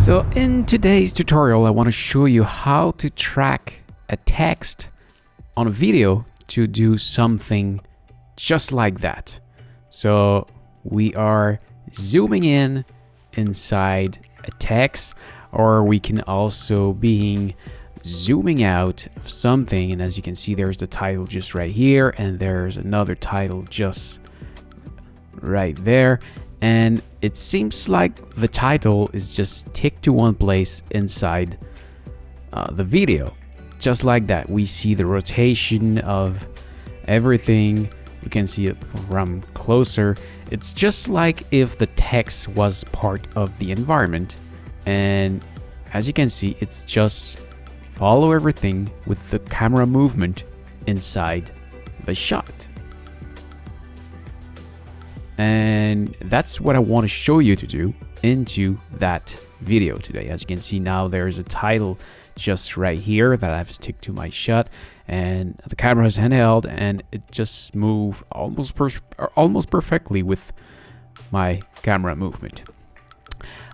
So in today's tutorial, I want to show you how to track a text on a video to do something just like that. So we are zooming in inside a text, or we can also be zooming out of something. And as you can see, there's the title just right here, and there's another title just right there. And it seems like the title is just stick to one place inside the video. Just like that, we see the rotation of everything. You can see it from closer. It's just like if the text was part of the environment. And as you can see, it's just follow everything with the camera movement inside the shot. And that's what I want to show you to do into that video today. As you can see now, there's a title just right here that I've stick to my shot, and the camera is handheld, and it just moves almost perfectly with my camera movement.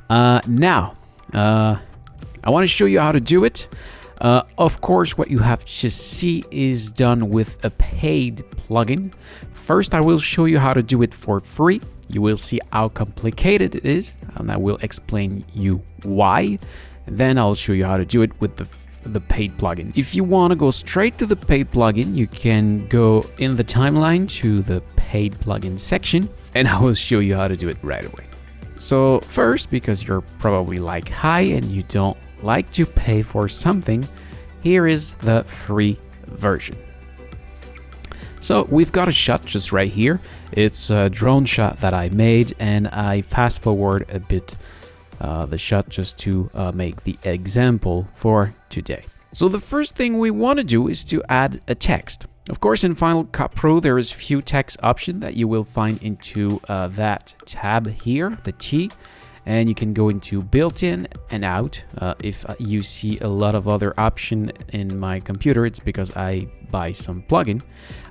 Now, I want to show you how to do it. Of course, what you have to see is done with a paid plugin. First, I will show you how to do it for free. You will see how complicated it is, and I will explain you why. Then I'll show you how to do it with the paid plugin. If you want to go straight to the paid plugin, you can go in the timeline to the paid plugin section, and I will show you how to do it right away. So first, because you're probably like, hi, and you don't like to pay for something, here is the free version. So we've got a shot just right here. It's a drone shot that I made, and I fast forward a bit the shot just to make the example for today. So the first thing we want to do is to add a text. Of course, in Final Cut Pro, there is few text options that you will find into that tab here, the T. And you can go into built-in and out. If you see a lot of other options in my computer, it's because I buy some plugin.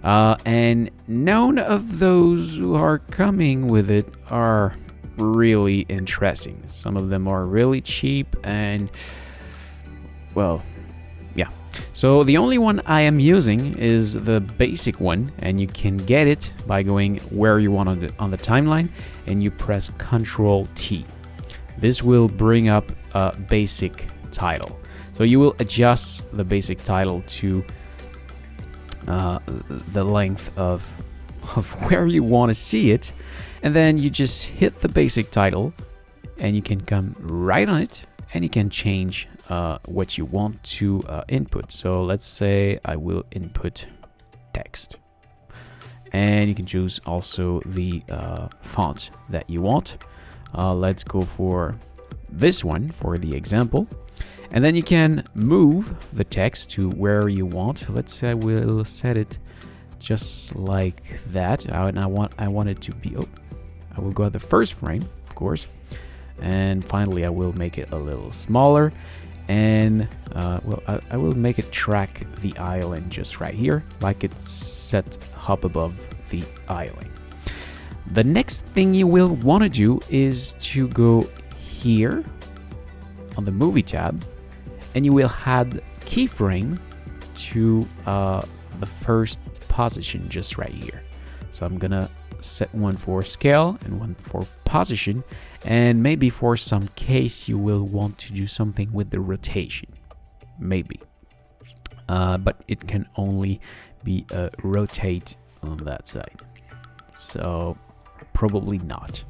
And none of those who are coming with it are really interesting. Some of them are really cheap and, well, yeah. So the only one I am using is the basic one, and you can get it by going where you want on the timeline, and you press Ctrl T. This will bring up a basic title. So you will adjust the basic title to the length of where you want to see it. And then you just hit the basic title, and you can come right on it, and you can change what you want to input. So let's say I will input text. And you can choose also the font that you want. Let's go for this one for the example. And then you can move the text to where you want. Let's say I will set it just like that. And I want it to be, I will go at the first frame, of course. And finally, I will make it a little smaller. And I will make it track the island just right here, like it's set up above the island. The next thing you will want to do is to go here on the movie tab, and you will add keyframe to the first position just right here. So I'm gonna set one for scale and one for position, and maybe for some case you will want to do something with the rotation, maybe, but it can only be rotate on that side, so probably not.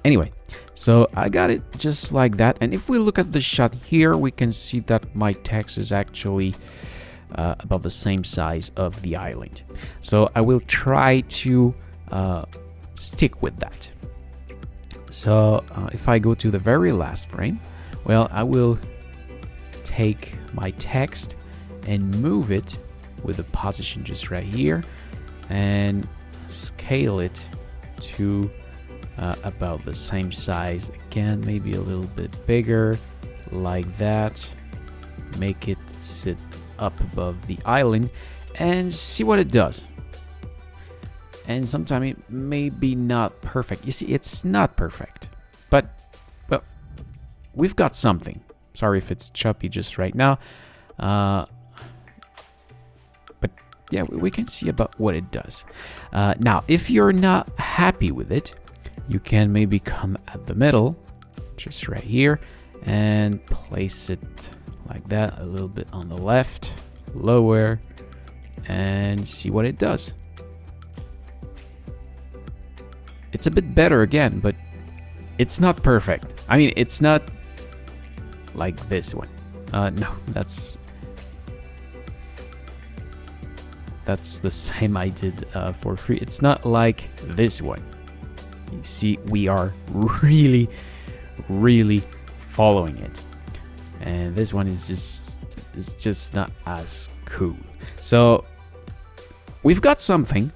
Anyway, so I got it just like that, and if we look at the shot here, we can see that my text is actually about the same size of the island. So I will try to stick with that. So if I go to the very last frame, well, I will take my text and move it with a position just right here, and scale it to about the same size again, maybe a little bit bigger, like that. Make it sit up above the island and see what it does. And sometimes it may be not perfect. You see, it's not perfect, but well, we've got something. Sorry if it's choppy just right now. But yeah, we can see about what it does. Now, if you're not happy with it, you can maybe come at the middle, just right here, and place it like that, a little bit on the left, lower, and see what it does. It's a bit better again, but it's not perfect. I mean, it's not like this one. No, that's the same I did for free. It's not like this one. You see, we are really following it, and this one is just not as cool. So we've got something,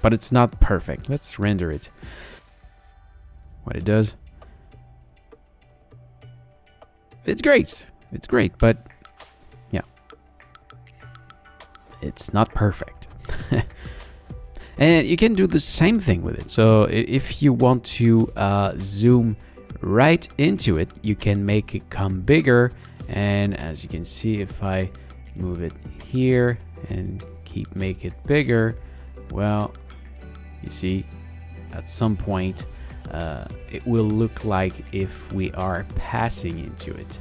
but it's not perfect. Let's render it. What it does, it's great. It's great, but yeah, it's not perfect. And you can do the same thing with it. So if you want to zoom right into it, you can make it come bigger. And as you can see, if I move it here and make it bigger, well, you see, at some point, it will look like if we are passing into it.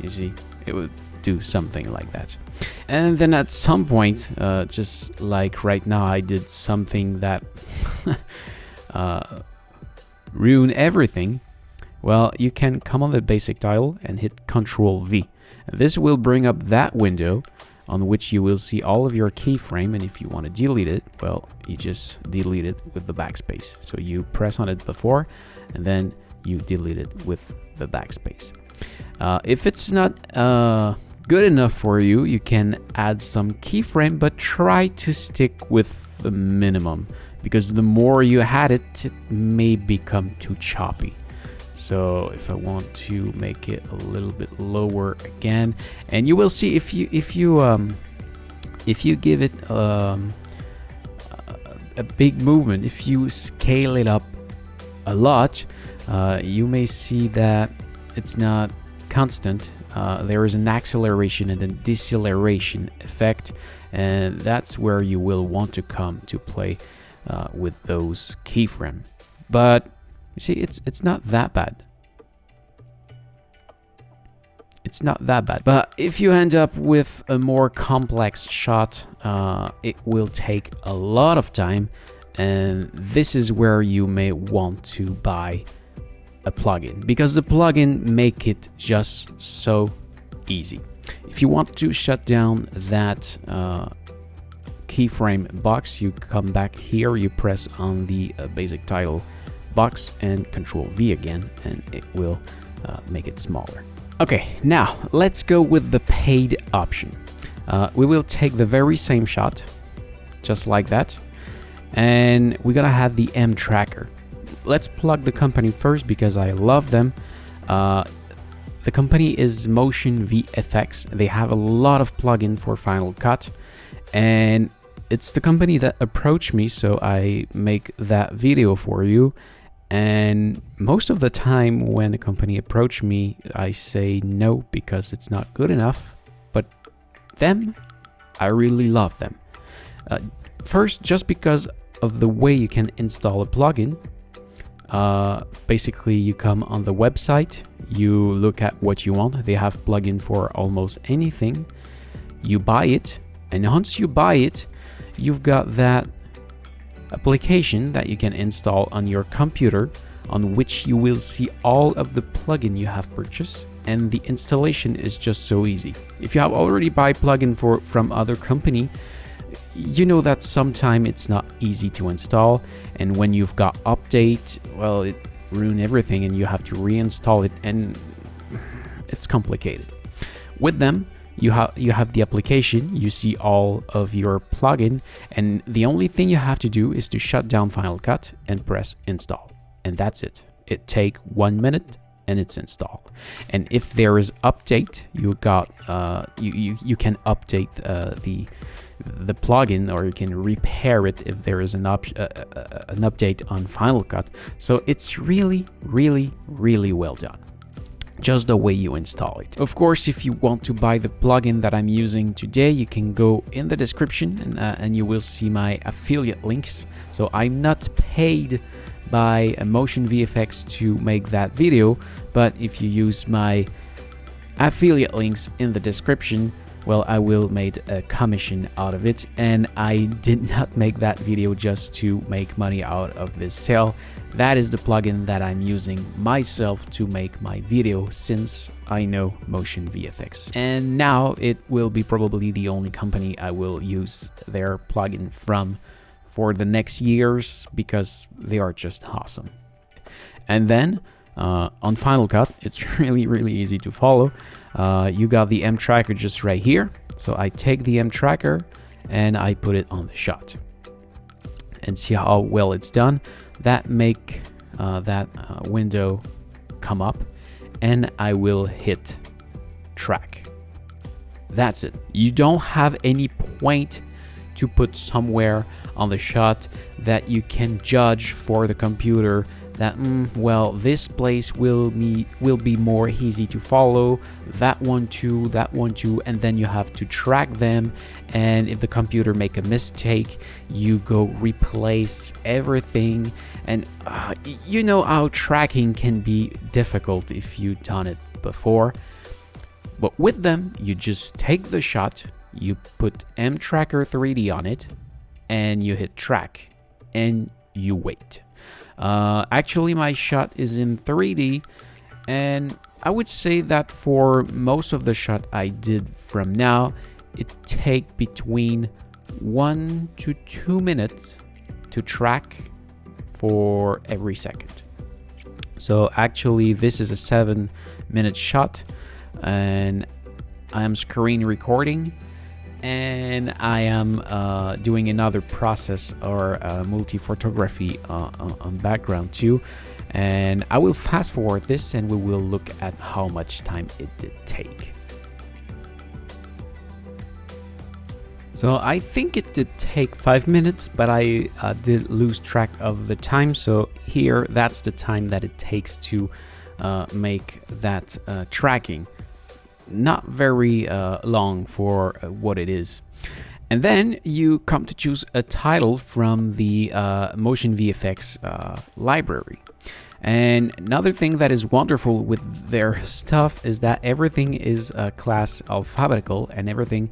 You see, it would do something like that. And then at some point, just like right now, I did something that ruined everything. Well, you can come on the basic tile and hit Ctrl V. This will bring up that window on which you will see all of your keyframe, and if you want to delete it, well, you just delete it with the backspace. So you press on it before, and then you delete it with the backspace. If it's not good enough for you, you can add some keyframe, but try to stick with the minimum, because the more you add it, it may become too choppy. So if I want to make it a little bit lower again, and you will see if you give it a big movement, if you scale it up a lot, you may see that it's not constant. There is an acceleration and a deceleration effect, and that's where you will want to come to play with those keyframes. But you see, it's not that bad. It's not that bad. But if you end up with a more complex shot, it will take a lot of time, and this is where you may want to buy a plugin, because the plugin make it just so easy. If you want to shut down that keyframe box, you come back here, you press on the basic tile box and Ctrl V again, and it will make it smaller. Okay, now let's go with the paid option. We will take the very same shot, just like that, and we're gonna have the M tracker. Let's plug the company first because I love them. The company is Motion VFX. They have a lot of plugin for Final Cut, and it's the company that approached me, so I make that video for you. And most of the time when a company approach me, I say no because it's not good enough. But them, I really love them. First, just because of the way you can install a plugin. Basically, you come on the website, you look at what you want. They have plugin for almost anything. You buy it, and once you buy it, you've got that application that you can install on your computer, on which you will see all of the plugin you have purchased, and the installation is just so easy. If you have already buy plugin from other company, you know that sometimes it's not easy to install, and when you've got update, well, it ruin everything and you have to reinstall it, and it's complicated. With them, you have the application, you see all of your plugin, and the only thing you have to do is to shut down Final Cut and press install, and that's it. It take 1 minute, and it's installed. And if there is update, you can update the plugin, or you can repair it if there is an update on Final Cut. So it's really, really, really well done, just the way you install it. Of course, if you want to buy the plugin that I'm using today, you can go in the description and you will see my affiliate links. So I'm not paid by Motion VFX to make that video, but if you use my affiliate links in the description, well, I will make a commission out of it. And I did not make that video just to make money out of this sale. That is the plugin that I'm using myself to make my video, since I know Motion VFX. And now it will be probably the only company I will use their plugin from for the next years, because they are just awesome. And then on Final Cut, it's really, really easy to follow. You got the M tracker just right here. So I take the M tracker and I put it on the shot, and see how well it's done. That make that window come up, and I will hit track. That's it. You don't have any point to put somewhere on the shot that you can judge for the computer that, well, this place will be more easy to follow, that one too, and then you have to track them. And if the computer make a mistake, you go replace everything. And you know how tracking can be difficult if you've done it before. But with them, you just take the shot, you put M Tracker 3D on it, and you hit track, and you wait. Actually, my shot is in 3D, and I would say that for most of the shot I did from now, it take between 1 to 2 minutes to track for every second. So actually, this is a 7-minute shot, and I am screen recording, and I am doing another process, or multi-photography on background too. And I will fast forward this, and we will look at how much time it did take. So I think it did take 5 minutes, but I did lose track of the time. So here, that's the time that it takes to make that tracking. Not very long for what it is. And then you come to choose a title from the Motion VFX library. And another thing that is wonderful with their stuff is that everything is class alphabetical, and everything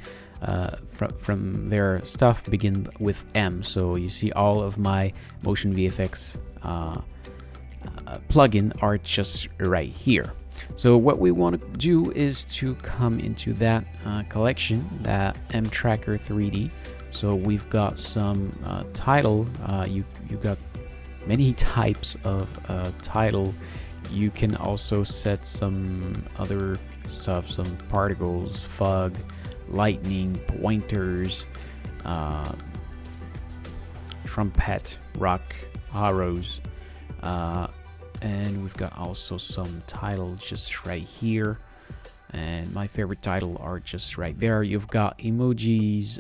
from their stuff begin with M. So you see all of my Motion VFX plugin are just right here. So what we want to do is to come into that collection, that M Tracker 3D. So we've got some title. You got many types of title. You can also set some other stuff, some particles, fog, lightning, pointers, trumpet, rock, arrows. And we've got also some titles just right here, and my favorite title are just right there. You've got emojis,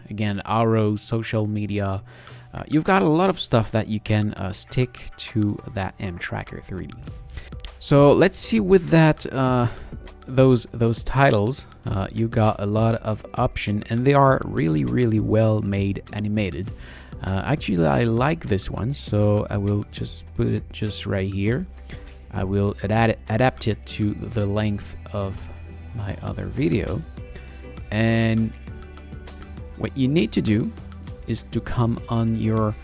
again, arrows, social media. You've got a lot of stuff that you can stick to that M Tracker 3D. So let's see with that those titles. You got a lot of option, and they are really, really well made, animated. Actually, I like this one, so I will just put it just right here. I will adapt it to the length of my other video. And what you need to do is to come on your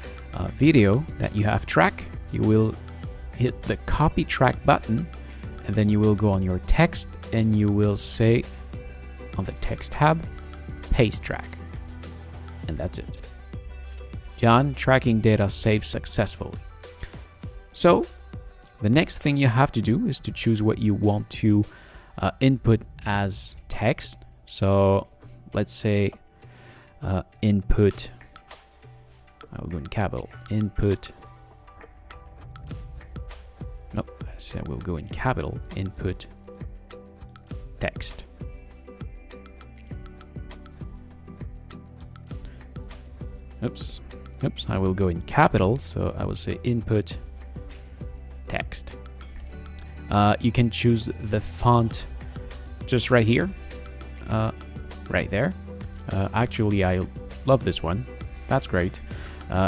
video that you have track. You will hit the copy track button, and then you will go on your text, and you will say on the text tab, paste track. And that's it. Done, tracking data saved successfully. So the next thing you have to do is to choose what you want to input as text. So let's say input, I will go in capital, input, nope, So we'll go in capital, input text. Oops, I will go in capital, so I will say input text. You can choose the font just right here, right there. Actually, I love this one. That's great.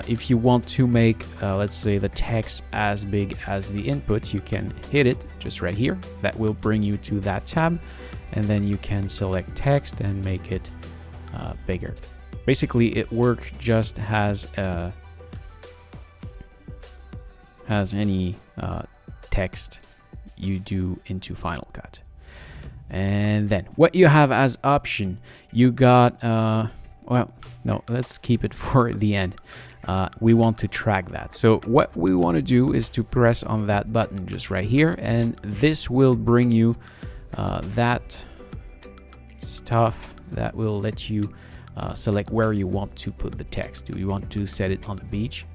If you want to make, let's say, the text as big as the input, you can hit it just right here. That will bring you to that tab, and then you can select text and make it bigger. Basically, it works just as any text you do into Final Cut. And then what you have as option, you got, well, no, let's keep it for the end. We want to track that. So what we want to do is to press on that button just right here, and this will bring you that stuff that will let you select where you want to put the text. Do you want to set it on the beach?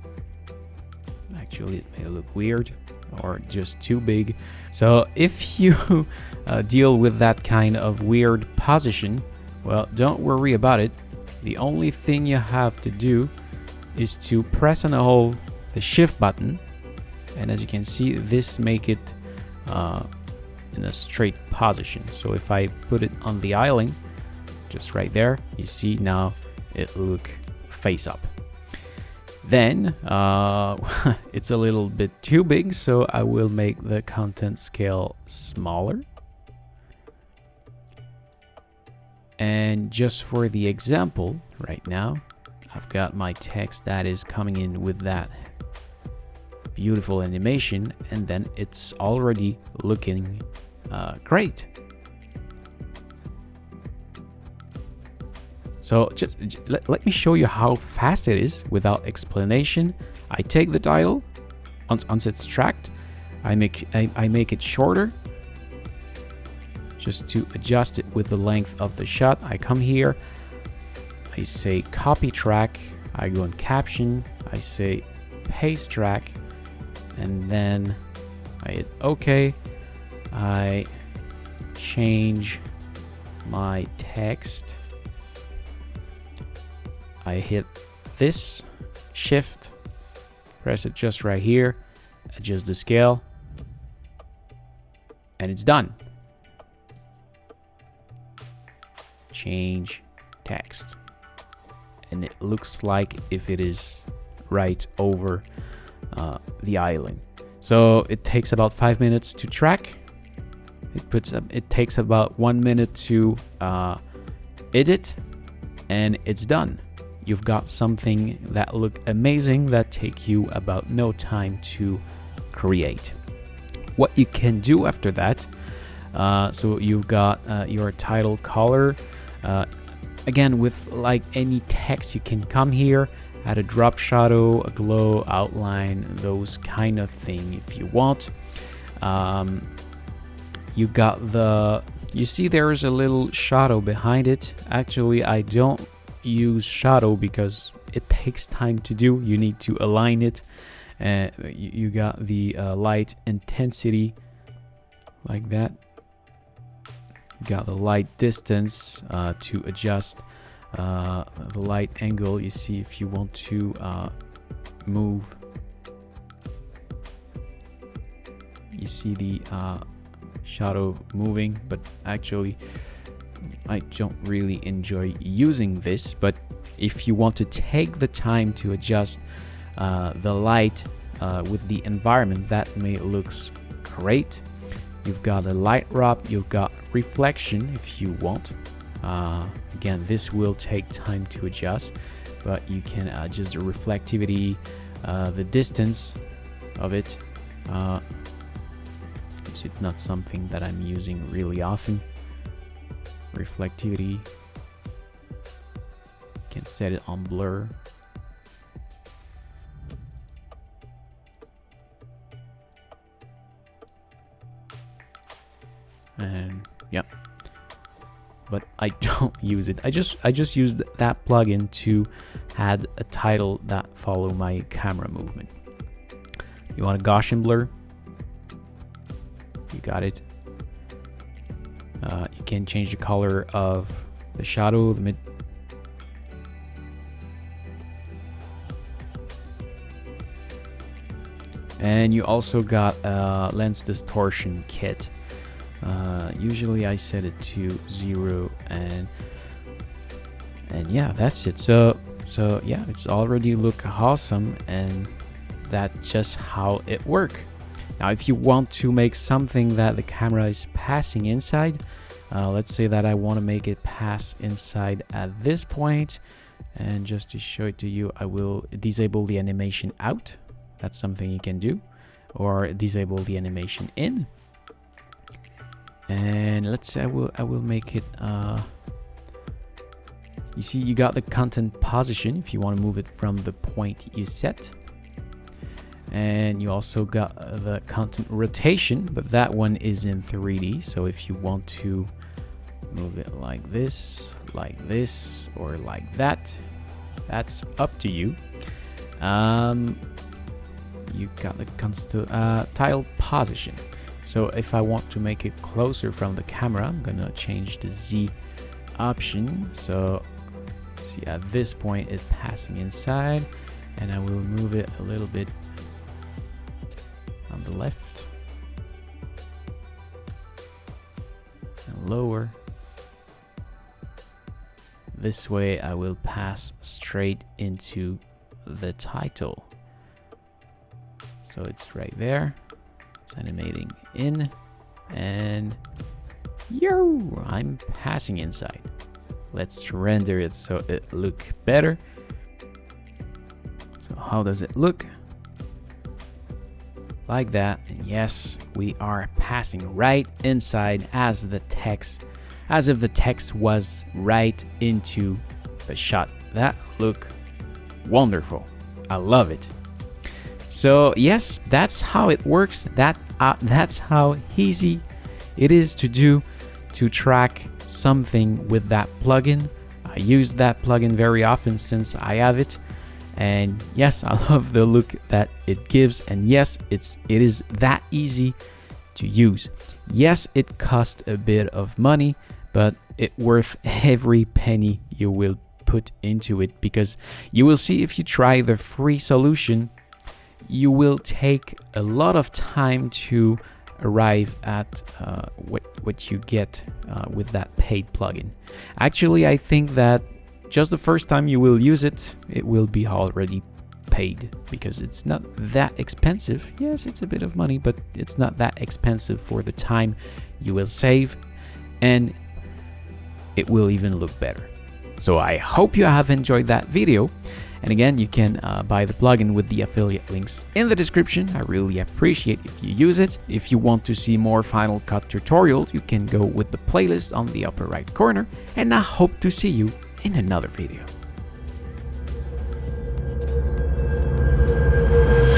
Actually, it may look weird or just too big. So if you deal with that kind of weird position, well, don't worry about it. The only thing you have to do is to press and hold the shift button, and as you can see, this make it in a straight position. So if I put it on the island, just right there, you see now it look face up. Then it's a little bit too big, so I will make the content scale smaller. And just for the example, right now, I've got my text that is coming in with that beautiful animation, and then it's already looking great. So just let me show you how fast it is without explanation. I take the title, once it's tracked, I make it shorter, just to adjust it with the length of the shot. I come here, I say copy track, I go in caption, I say paste track, and then I hit OK. I change my text. I hit this shift, press it just right here, adjust the scale, and it's done. Change text, and it looks like if it is right over the island. So it takes about 5 minutes to track. It takes about 1 minute to edit, and it's done. You've got something that look amazing that take you about no time to create. What you can do after that, so you've got your title color. Again, with like any text, you can come here, add a drop shadow, a glow, outline, those kind of thing if you want. You got you see there's a little shadow behind it. Actually, I don't use shadow because it takes time to do. You need to align it. You got the light intensity like that. You got the light distance to adjust the light angle. You see if you want to move, you see the shadow moving, but actually I don't really enjoy using this. But if you want to take the time to adjust the light with the environment, that may looks great. You've got a light wrap, you've got reflection if you want. Again, this will take time to adjust, but you can adjust the reflectivity, the distance of it. It's not something that I'm using really often. Reflectivity, can set it on blur. And yeah, but I don't use it. I just used that plugin to add a title that follow my camera movement. You want a Gaussian blur? You got it. You can change the color of the shadow, the mid. And you also got a lens distortion kit. Usually I set it to 0, and yeah, that's it. So yeah, it's already look awesome, and that's just how it works. Now, if you want to make something that the camera is passing inside, let's say that I want to make it pass inside at this point, and just to show it to you, I will disable the animation out. That's something you can do, or disable the animation in. And let's say I will make it. You see, you got the content position if you want to move it from the point you set. And you also got the content rotation, but that one is in 3D. So if you want to move it like this, or like that, that's up to you. You got the constant tile position. So if I want to make it closer from the camera, I'm gonna change the Z option. So see, at this point it's passing inside, and I will move it a little bit on the left and lower. This way I will pass straight into the title. So it's right there. It's animating in, and I'm passing inside. Let's render it so it look better. So how does it look? Like that. And yes, we are passing right inside as the text, as if the text was right into the shot. That look wonderful. I love it. So yes, that's how it works. That's how easy it is to do, to track something with that plugin. I use that plugin very often since I have it, and yes, I love the look that it gives. And yes, it is that easy to use. Yes, it costs a bit of money, but it's worth every penny you will put into it, because you will see, if you try the free solution, you will take a lot of time to arrive at what you get with that paid plugin. Actually, I think that just the first time you will use it, it will be already paid, because it's not that expensive. Yes, it's a bit of money, but it's not that expensive for the time you will save, and it will even look better. So I hope you have enjoyed that video. And again, you can buy the plugin with the affiliate links in the description. I really appreciate if you use it. If you want to see more Final Cut tutorials, you can go with the playlist on the upper right corner. And I hope to see you in another video.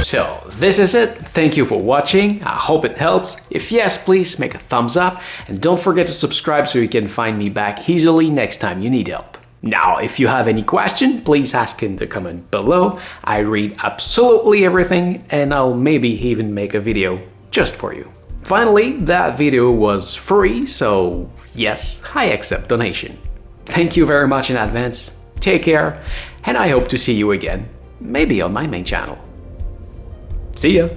So this is it. Thank you for watching. I hope it helps. If yes, please make a thumbs up. And don't forget to subscribe so you can find me back easily next time you need help. Now, if you have any question, please ask in the comment below. I read absolutely everything, and I'll maybe even make a video just for you. Finally, that video was free, so yes, I accept donation. Thank you very much in advance. Take care, and I hope to see you again, maybe on my main channel. See ya!